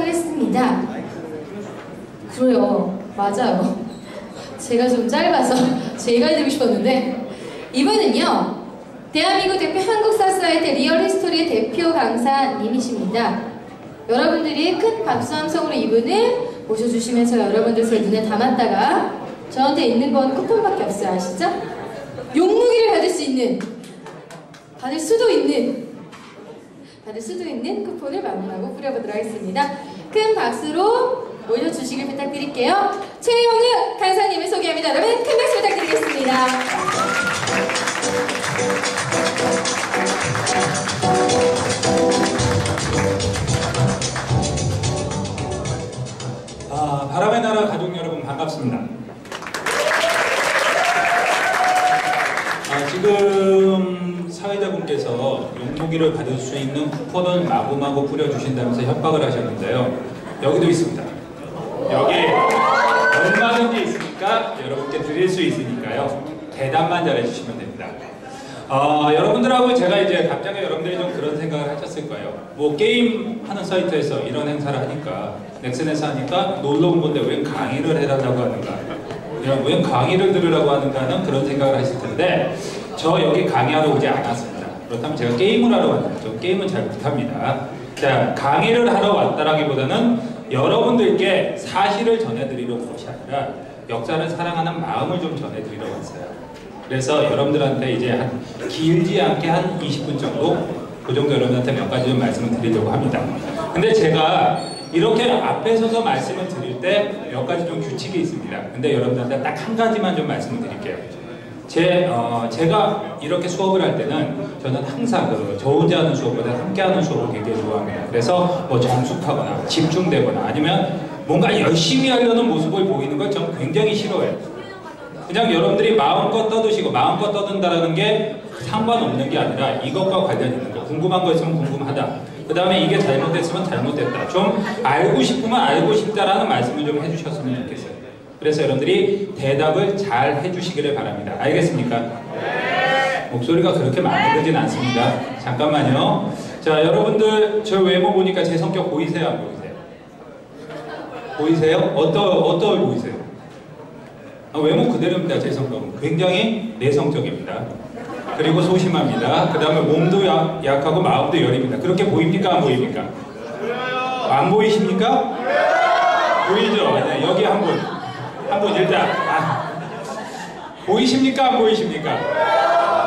하겠습니다. 그래요, 맞아요. 제가 좀 짧아서 제가 해드리고 싶었는데, 이분은요 대한민국 대표 한국사 사이트 리얼 히스토리의 대표 강사님이십니다. 여러분들이 큰 박수 함성으로 이분을 모셔주시면서 여러분들 제 눈에 담았다가 저한테 있는 건 쿠폰밖에 없어요. 아시죠? 용무기를 받을 수도 있는 쿠폰을 마무리하고 뿌려보도록 하겠습니다. 큰 박수로 모셔주시길 부탁드릴게요. 최용욱 강사님을 소개합니다. 여러분 큰 박수 부탁드리겠습니다. 바람의 나라 가족 여러분 반갑습니다. 지금 사회자분께서 용무기를 받을 수 있는 쿠폰을 마구마구 뿌려주신다면서 협박을 하셨는데요. 여기도 있습니다. 여기 얼마든지 있으니까 여러분께 드릴 수 있으니까요. 대답만 잘해주시면 됩니다. 여러분들하고 제가 이제 갑자기 여러분들이 좀 그런 생각을 하셨을 거예요. 뭐 게임 하는 사이트에서 이런 행사를 하니까 넥슨에서 하니까 놀러 온 건데 왜 강의를 해달라고 하는가, 왜 강의를 들으라고 하는가는 그런 생각을 하실 텐데, 저 여기 강의하러 오지 않았습니다. 그렇다면 제가 게임을 하러 왔는데 저 게임은 잘 못합니다. 자, 강의를 하러 왔다라기보다는 여러분들께 사실을 전해드리러 온 것이 아니라 역사를 사랑하는 마음을 좀 전해드리러 왔어요. 그래서 여러분들한테 이제 한 길지 않게 한 20분 정도, 그 정도 여러분한테 몇 가지 좀 말씀을 드리려고 합니다. 근데 제가 이렇게 앞에 서서 말씀을 드릴 때 몇 가지 좀 규칙이 있습니다. 근데 여러분들한테 딱 한 가지만 좀 말씀을 드릴게요. 제가 이렇게 수업을 할 때는 저는 항상 저 혼자 하는 수업보다 함께 하는 수업을 굉장히 좋아합니다. 그래서 뭐 정숙하거나 집중되거나 아니면 뭔가 열심히 하려는 모습을 보이는 걸 저는 굉장히 싫어해요. 그냥 여러분들이 마음껏 떠드시고 마음껏 떠든다는 게 상관없는 게 아니라 이것과 관련 있는 거, 궁금한 거 있으면 궁금하다, 그 다음에 이게 잘못됐으면 잘못됐다, 좀 알고 싶으면 알고 싶다라는 말씀을 좀 해주셨으면 좋겠어요. 그래서 여러분들이 대답을 잘 해주시기를 바랍니다. 알겠습니까? 네. 목소리가 그렇게 많이 들진 않습니다. 잠깐만요. 자, 여러분들 저 외모 보니까 제 성격 보이세요? 안 보이세요? 보이세요? 어떤 보이세요? 외모 그대로입니다. 제 성격은 굉장히 내성적입니다. 그리고 소심합니다. 그 다음에 몸도 약하고 마음도 여립니다. 그렇게 보입니까? 안 보입니까? 안 보이십니까? 보이죠? 네, 여기 한 분 일단 보이십니까? 안 보이십니까?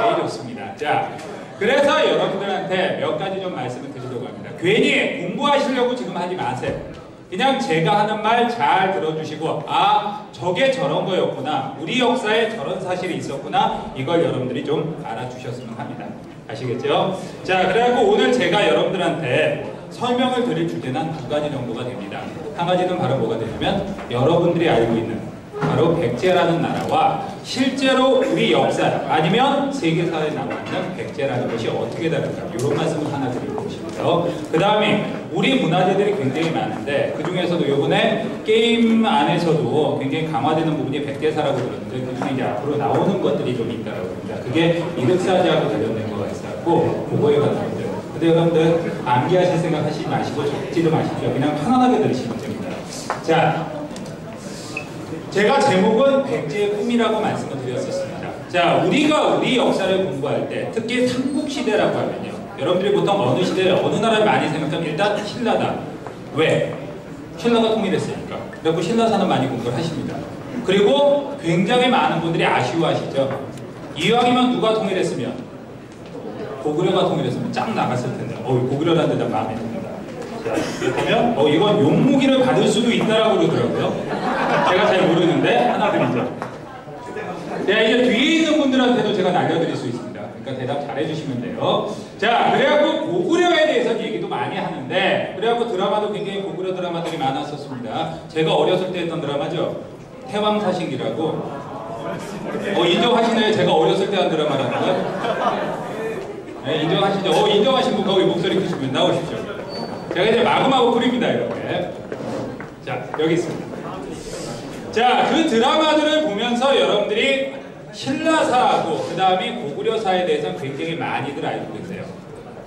네, 좋습니다. 자, 그래서 여러분들한테 몇 가지 좀 말씀을 드리려고 합니다. 괜히 공부하시려고 지금 하지 마세요. 그냥 제가 하는 말 잘 들어주시고, 저게 저런 거였구나, 우리 역사에 저런 사실이 있었구나, 이걸 여러분들이 좀 알아주셨으면 합니다. 아시겠죠? 자, 그래갖고 오늘 제가 여러분들한테 설명을 드릴 주제는 한 두 가지 정도가 됩니다. 한 가지는 바로 뭐가 되냐면, 여러분들이 알고 있는 바로 백제라는 나라와 실제로 우리 역사 아니면 세계사에 나와 있는 백제라는 것이 어떻게 다른가, 이런 말씀을 하나 드리고 싶고요. 그 다음에 우리 문화재들이 굉장히 많은데 그 중에서도 이번에 게임 안에서도 굉장히 강화되는 부분이 백제사라고 들었는데, 그 중에 이제 앞으로 나오는 것들이 좀 있다고 합니다. 그게 이득사제하고 관련된 거가 있었고 그거에 관련된. 근데 여러분들 암기하실 생각 하시지 마시고 적지도 마시죠. 그냥 편안하게 들으시면 됩니다. 자, 제가 제목은 백제의 꿈이라고 말씀을 드렸었습니다. 자, 우리가 우리 역사를 공부할 때 특히 삼국시대라고 하면요, 여러분들이 보통 어느 시대, 어느 나라를 많이 생각하면 일단 신라다. 왜? 신라가 통일했으니까. 그리고 신라사는 많이 공부를 하십니다. 그리고 굉장히 많은 분들이 아쉬워하시죠. 이왕이면 누가 통일했으면, 고구려가 통일했으면 쫙 나갔을 텐데, 고구려라는 데다 마음에 듭니다. 자, 그렇다면 이건 용무기를 받을 수도 있다라고 그러더라고요. 제가 잘 모르는데 하나 드리죠. 자, 이제 뒤에 있는 분들한테도 제가 날려드릴 수 있습니다. 그러니까 대답 잘 해주시면 돼요. 자, 그래갖고 고구려에 대해서 얘기도 많이 하는데, 그래갖고 드라마도 굉장히 고구려 드라마들이 많았었습니다. 제가 어렸을 때 했던 드라마죠. 태왕사신기라고. 인정하시나요? 제가 어렸을 때 한 드라마라는 거요? 네, 인정하시죠? 인정하신 분 거기 목소리 크시면 나오십시오. 제가 이제 마구마구 뿌립니다, 이렇게. 자, 여기 있습니다. 자, 그 드라마들을 보면서 여러분들이 신라사하고 그 다음에 고구려사에 대해서는 굉장히 많이들 알고 계세요.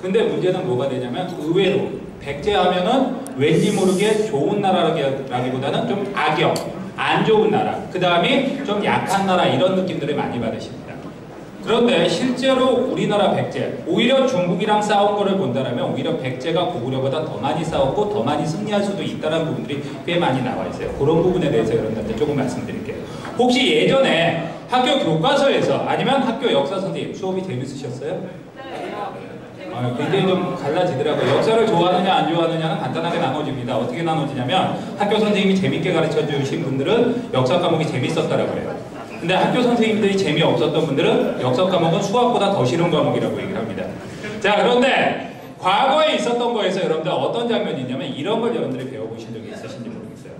근데 문제는 뭐가 되냐면, 의외로 백제하면은 왠지 모르게 좋은 나라라기보다는 좀 악역, 안 좋은 나라, 그 다음에 좀 약한 나라 이런 느낌들을 많이 받으십니다. 그런데 실제로 우리나라 백제, 오히려 중국이랑 싸운 거를 본다면 오히려 백제가 고구려보다 더 많이 싸웠고 더 많이 승리할 수도 있다는 부분들이 꽤 많이 나와 있어요. 그런 부분에 대해서 여러분들한테 조금 말씀드릴게요. 혹시 예전에 학교 교과서에서 아니면 학교 역사 선생님 수업이 재밌으셨어요? 굉장히 좀 갈라지더라고요. 역사를 좋아하느냐 안 좋아하느냐는 간단하게 나눠집니다. 어떻게 나눠지냐면 학교 선생님이 재밌게 가르쳐 주신 분들은 역사 과목이 재밌었다라고 해요. 근데 학교 선생님들이 재미없었던 분들은 역사 과목은 수학보다 더 싫은 과목이라고 얘기를 합니다. 자, 그런데 과거에 있었던 거에서 여러분들 어떤 장면이 있냐면 이런 걸 여러분들이 배워보신 적이 있으신지 모르겠어요.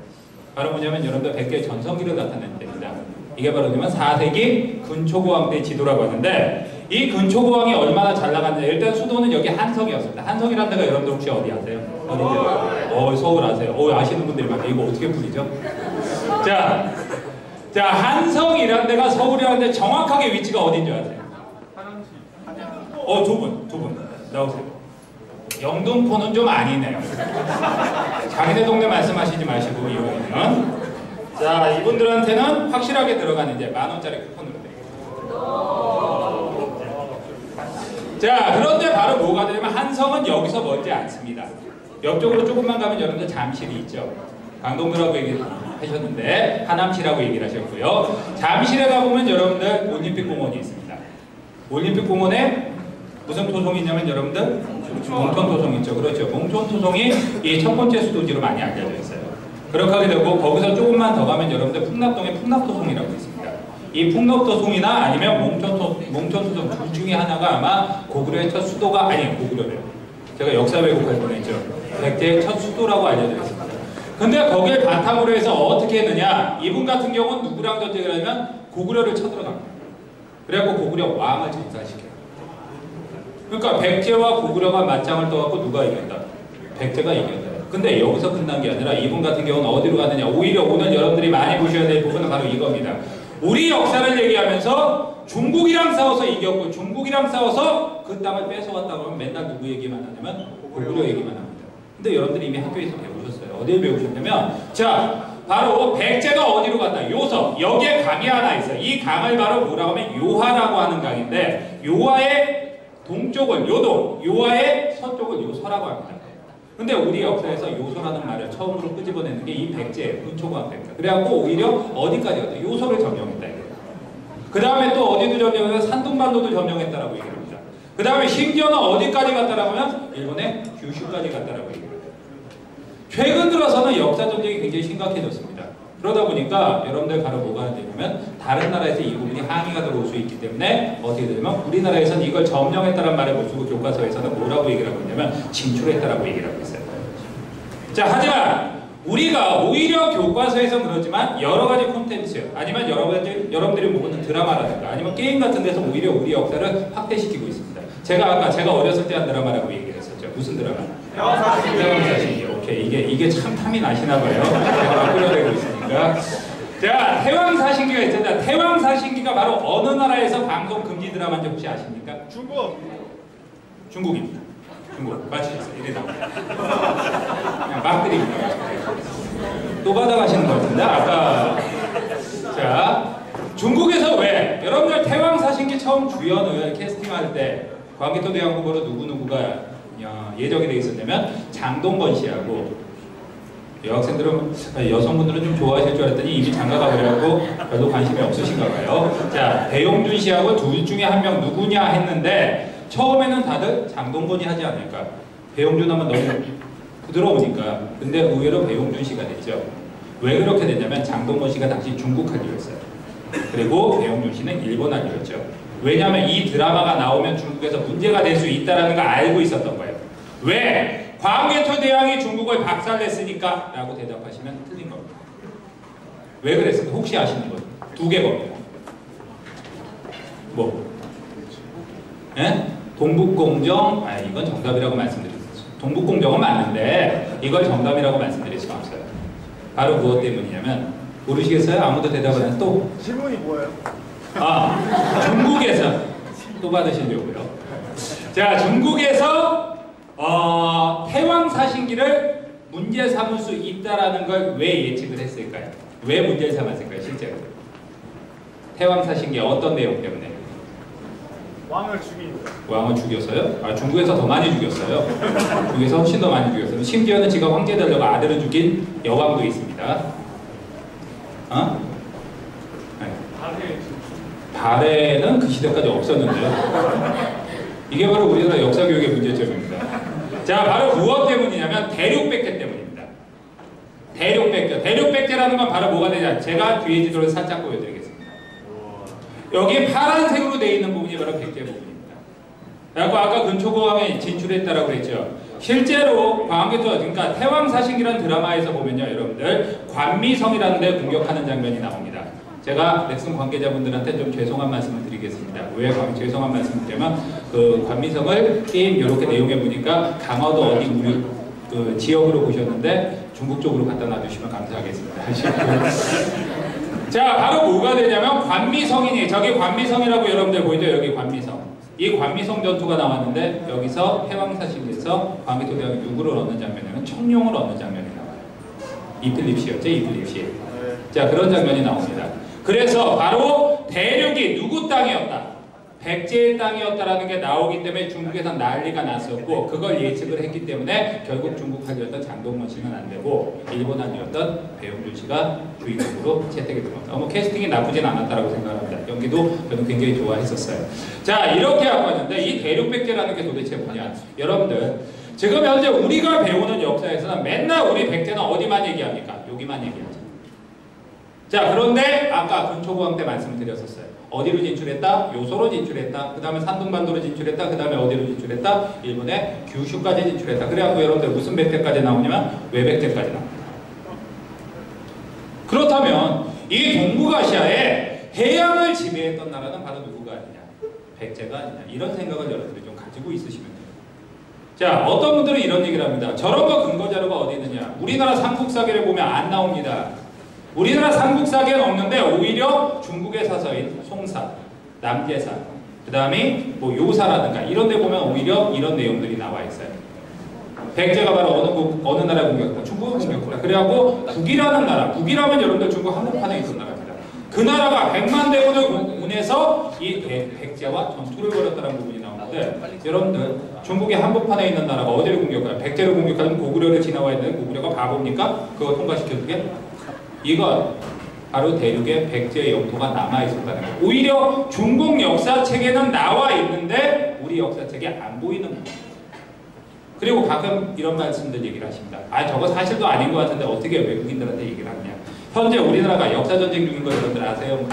바로 뭐냐면 여러분들 백제의 전성기를 나타내는 때입니다. 이게 바로 뭐냐면 4세기 근초고왕 때 지도라고 하는데 이 근초고왕이 얼마나 잘 나갔는지 일단 수도는 여기 한성이었습니다. 한성이라는 데가 여러분들 혹시 어디 아세요? 어디세요? 서울 아세요? 아시는 분들이 많아요. 이거 어떻게 풀리죠? 자, 한성이라는 데가 서울이라는 데 정확하게 위치가 어딘지 아세요? 두 분 나오세요. 영등포는 좀 아니네요. 자기네 동네 말씀하시지 마시고 이번에는 자, 이분들한테는 확실하게 들어가는 이제 10,000원짜리 쿠폰으로 드립니다. 자, 그런데 바로 뭐가 되냐면 한성은 여기서 멀지 않습니다. 옆쪽으로 조금만 가면 여러분들 잠실이 있죠. 강동구라고 얘기하셨는데 하남시라고 얘기를 하셨고요. 잠실에 가보면 여러분들 올림픽공원이 있습니다. 올림픽공원에 무슨 토성이 있냐면 여러분들 몽촌토성 있죠. 그렇죠. 몽촌토성이 이 첫 번째 수도지로 많이 알려져 있어요. 그렇게 하게 되고 거기서 조금만 더 가면 여러분들 풍납동에 풍납토성이라고 있습니다. 이 풍납토성이나 아니면 몽촌토성 둘 중에 하나가 아마 고구려의 첫 수도가 아니에요. 고구려래요. 제가 역사 왜곡할 뻔했죠. 백제의 첫 수도라고 알려져 있습니다. 근데 거기에 바탕으로 해서 어떻게 했느냐, 이분 같은 경우는 누구랑 전쟁을 하냐면 고구려를 쳐들어갑니다. 그래갖고 고구려 왕을 전사시켜요. 그러니까 백제와 고구려가 맞짱을 떠갖고 누가 이겼다? 백제가 이겼다. 근데 여기서 끝난 게 아니라 이분 같은 경우는 어디로 가느냐, 오히려 오늘 여러분들이 많이 보셔야 될 부분은 바로 이겁니다. 우리 역사를 얘기하면서 중국이랑 싸워서 이겼고 중국이랑 싸워서 그 땅을 뺏어왔다고 하면 맨날 누구 얘기만 하냐면 고구려 얘기만 합니다. 근데 여러분들이 이미 학교에서 배우셨어요. 어디에 배우셨냐면 자, 바로 백제가 어디로 갔다? 요서. 여기에 강이 하나 있어요. 이 강을 바로 뭐라고 하면 요하라고 하는 강인데 요하의 동쪽을 요동, 요하의 서쪽을 요서라고 합니다. 근데 우리 역사에서 요소라는 말을 처음으로 끄집어내는 게 이 백제, 근초고왕때입니다. 그래갖고 오히려 어디까지 갔다? 요소를 점령했다. 그 다음에 또 어디도 점령해서 산둥반도도 점령했다라고 얘기를 합니다. 그 다음에 심지어는 어디까지 갔다라고 하면 일본의 규슈까지 갔다라고 얘기를 합니다. 최근 들어서는 역사 전쟁이 굉장히 심각해졌습니다. 그러다 보니까 여러분들 바로 뭐가 되냐면 다른 나라에서 이 부분이 항의가 들어올 수 있기 때문에 어떻게 되냐면 우리나라에서는 이걸 점령했다는 말을 못 쓰고 교과서에서는 뭐라고 얘기를 하고 있냐면 진출했다라고 얘기를 하고 있어요. 자, 하지만 우리가 오히려 교과서에서 그렇지만 여러 가지 콘텐츠 아니면 여러 가지 여러분들이 보는 드라마라든가 아니면 게임 같은 데서 오히려 우리 역사를 확대시키고 있습니다. 제가 어렸을 때 한 드라마라고 얘기를 했었죠. 무슨 드라마? 태왕사신기. 오케이, 이게 참 탐이 나시나 봐요. 제가 끌어내고 있으니까. 자, 태왕사신기가 있잖아요. 태왕사신기가 바로 어느 나라에서 방송 금지 드라마인지 혹시 아십니까? 중국입니다. 중국. 맞추셨어요. 이래 나옵니다. 그냥 막 드립니다. 또 받아가시는 것 같은데, 아까. 자, 중국에서 왜? 여러분들 태왕사신기 처음 주연을 캐스팅할 때 광개토대왕 후보로 누구누구가 예정이 되어 있었냐면 장동건 씨하고 여학생들은 여성분들은 좀 좋아하실 줄 알았더니 이미 장가가 그래갖고 별로 관심이 없으신가 봐요. 자, 배용준 씨하고 둘 중에 한 명 누구냐 했는데 처음에는 다들 장동건이 하지 않을까. 배용준 하면 너무 부드러우니까. 근데 의외로 배용준 씨가 됐죠. 왜 그렇게 됐냐면 장동건 씨가 당시 중국 한류였어요. 그리고 배용준 씨는 일본 한류였죠. 왜냐하면 이 드라마가 나오면 중국에서 문제가 될 수 있다는 걸 알고 있었던 거예요. 왜? 광개토대왕이 중국을 박살냈으니까 라고 대답하시면 틀린 겁니다. 왜 그랬을까? 혹시 아시는 분? 두 개 겁니다. 뭐? 예? 동북공정? 이건 정답이라고 말씀드렸어요. 동북공정은 맞는데 이걸 정답이라고 말씀드릴 수가 없어요. 바로 무엇 때문이냐면 모르시겠어요? 아무도 대답을 안 해서 또? 질문이 뭐예요? 중국에서 또 받으시려고요. 자, 중국에서 태왕사신기를 문제 삼을 수 있다라는 걸 왜 예측을 했을까요? 왜 문제를 삼았을까요? 실제로 태왕사신기의 어떤 내용 때문에? 왕을 죽인 거. 왕을 죽였어요? 아, 중국에서 더 많이 죽였어요. 중국에서 훨씬 더 많이 죽였어요. 심지어는 지금 황제 되려고 아들을 죽인 여왕도 있습니다. 어? 네. 발해는 그 시대까지 없었는데요. 이게 바로 우리나라 역사교육의 문제점입니다. 자, 바로 무엇 때문이냐면 대륙백제 때문입니다. 대륙백제. 대륙백제라는 건 바로 뭐가 되냐? 제가 뒤에 지도를 살짝 보여드리겠습니다. 여기 파란색으로 되어 있는 부분이 바로 백제 부분입니다. 그리고 아까 근초고왕에 진출했다라고 그랬죠. 실제로 광개토, 그러니까 태왕사신기라는 드라마에서 보면요, 여러분들 관미성이라는 데 공격하는 장면이 나옵니다. 제가 넥슨 관계자분들한테 좀 죄송한 말씀을 드리겠습니다. 왜 죄송한 말씀을 드리면 그 관미성을 게임 이렇게 내용해 보니까 강화도 어디 우리 그 지역으로 보셨는데 중국 쪽으로 갖다 놔주시면 감사하겠습니다. 자, 바로 뭐가 되냐면 관미성이니, 저기 관미성이라고 여러분들 보이죠? 여기 관미성. 이 관미성 전투가 나왔는데 여기서 태왕사신기에서 광개토대왕이 누구를 얻는 장면이냐면 청룡을 얻는 장면이 나와요. 이필립시였죠? 이필립시. 자, 그런 장면이 나옵니다. 그래서 바로 대륙이 누구 땅이었다? 백제의 땅이었다라는 게 나오기 때문에 중국에서 난리가 났었고, 그걸 예측을 했기 때문에 결국 중국 한이었던 장동건 씨는 안 되고 일본 한이었던 배용준 씨가 주인공으로 채택이 됩니다. 캐스팅이 나쁘진 않았다라고 생각합니다. 연기도 저는 굉장히 좋아했었어요. 자, 이렇게 하고 있는데 이 대륙백제라는 게 도대체 뭐냐? 여러분들 지금 현재 우리가 배우는 역사에서는 맨날 우리 백제는 어디만 얘기합니까? 여기만 얘기하죠. 자, 그런데 아까 근초고왕 때 말씀을 드렸었어요. 어디로 진출했다? 요소로 진출했다. 그 다음에 산둥반도로 진출했다. 그 다음에 어디로 진출했다? 일본의 규슈까지 진출했다. 그래갖고 여러분들 무슨 백제까지 나오냐면 외백제까지 나옵니다. 그렇다면 이 동북아시아에 해양을 지배했던 나라는 바로 누구가 아니냐? 백제가 아니냐? 이런 생각을 여러분들이 좀 가지고 있으시면 돼요. 자, 어떤 분들은 이런 얘기를 합니다. 저런 거 근거 자료가 어디 있느냐? 우리나라 삼국사기를 보면 안 나옵니다. 우리나라 삼국사기는 없는데 오히려 중국의 사서인 송사, 남계사, 그 다음에 뭐 요사라든가 이런 데 보면 오히려 이런 내용들이 나와 있어요. 백제가 바로 어느 나라 공격했다? 중국을 공격했다. 그래갖고 북이라는 나라, 북이라면 여러분들 중국 한복판에 있던 나라입니다. 그 나라가 100만 대군을 운해서 이 백제와 전투를 벌였다는 부분이 나오는데, 여러분들 중국의 한복판에 있는 나라가 어디를 공격해요? 백제를 공격하면 고구려를 지나와야 되는 고구려가 바보입니까? 그거 통과시켜주게? 이건 바로 대륙에 백제의 영토가 남아있었다는 거예요. 오히려 중국 역사책에는 나와 있는데 우리 역사책에 안 보이는 거예요. 그리고 가끔 이런 말씀들 얘기를 하십니다. 아, 저거 사실도 아닌 것 같은데 어떻게 외국인들한테 얘기를 하느냐. 현재 우리나라가 역사전쟁 중인 거 여러분들 아세요?